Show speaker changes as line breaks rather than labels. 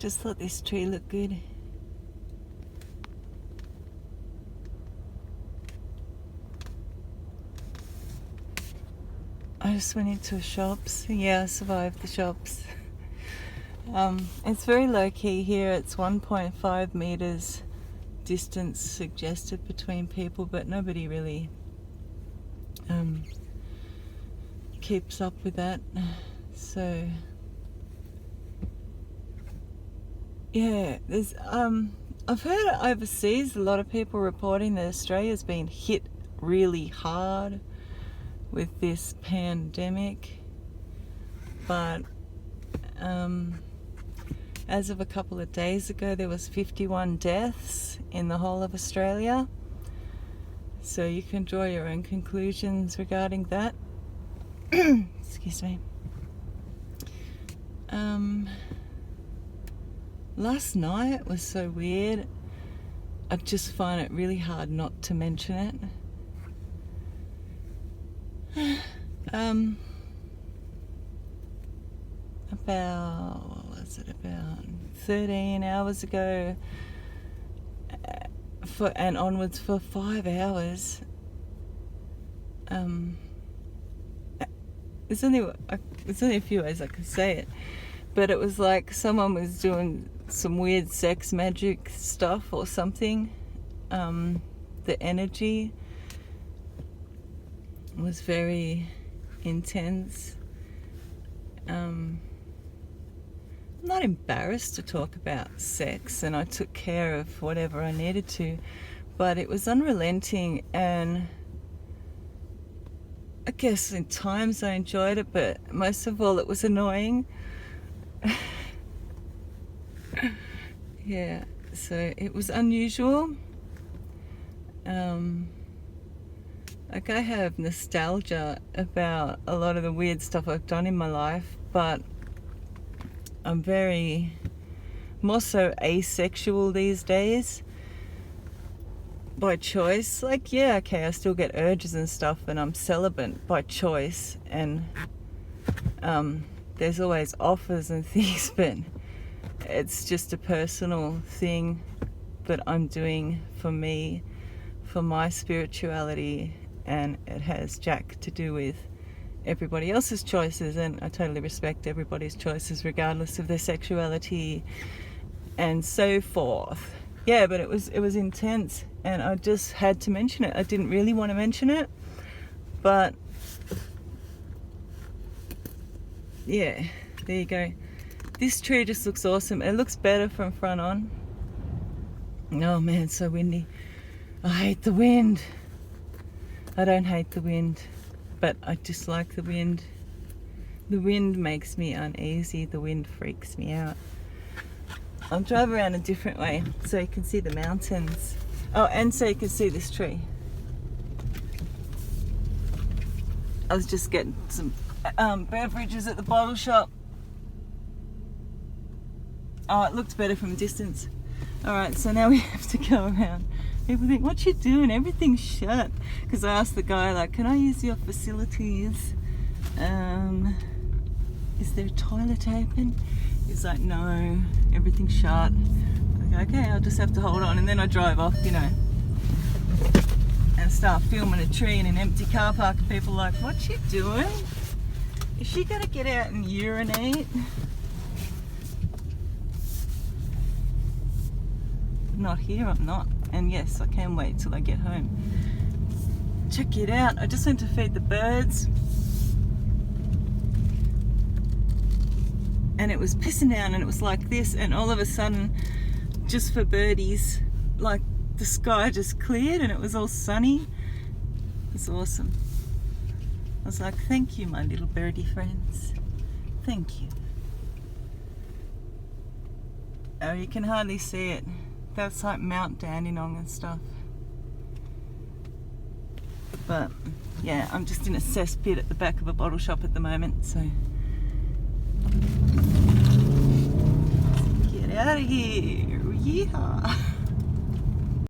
just thought this tree looked good. I just went into shops. Yeah, I survived the shops. It's very low key here. It's 1.5 meters distance suggested between people, but nobody really keeps up with that. So yeah, there's I've heard overseas a lot of people reporting that Australia's been hit really hard with this pandemic, but as of a couple of days ago there was 51 deaths in the whole of Australia, so you can draw your own conclusions regarding that. Excuse me. Last night was so weird. I just find it really hard not to mention it. About 13 hours ago and onwards for 5 hours. It's only a few ways I can say it, but it was like someone was doing some weird sex magic stuff or something. The energy was very intense. I'm not embarrassed to talk about sex, and I took care of whatever I needed to, but it was unrelenting, and I guess in times I enjoyed it, but most of all it was annoying. Yeah, so it was unusual. Like, I have nostalgia about a lot of the weird stuff I've done in my life, but I'm more so asexual these days by choice. Like, yeah, okay, I still get urges and stuff, and I'm celibate by choice, and there's always offers and things, but it's just a personal thing that I'm doing for me, for my spirituality, and it has jack to do with everybody else's choices, and I totally respect everybody's choices regardless of their sexuality and so forth. Yeah, but it was intense, and I just had to mention it. I didn't really want to mention it, but yeah, there you go. This tree just looks awesome. It looks better from front on. Oh man, it's so windy. I hate the wind. I don't hate the wind, but I dislike the wind. The wind makes me uneasy. The wind freaks me out. I'll drive around a different way so you can see the mountains. Oh, and so you can see this tree. I was just getting some beverages at the bottle shop. Oh, it looks better from a distance. Alright, so now we have to go around. People think, what you doing? Everything's shut. Because I asked the guy, like, can I use your facilities? Is there a toilet open? He's like, no, everything's shut. I'm like, okay, I'll just have to hold on. And then I drive off, you know, and start filming a tree in an empty car park. And people are like, what's she doing? Is she going to get out and urinate? Not here, I'm not. And yes, I can wait till I get home. Check it out. I just went to feed the birds, and it was pissing down, and it was like this, and all of a sudden, just for birdies, like the sky just cleared and it was all sunny. It was awesome. I was like, thank you, my little birdie friends. Thank you. Oh, you can hardly see it. That's like Mount Dandenong and stuff. But yeah, I'm just in a cesspit at the back of a bottle shop at the moment, so get out of here. Yeehaw.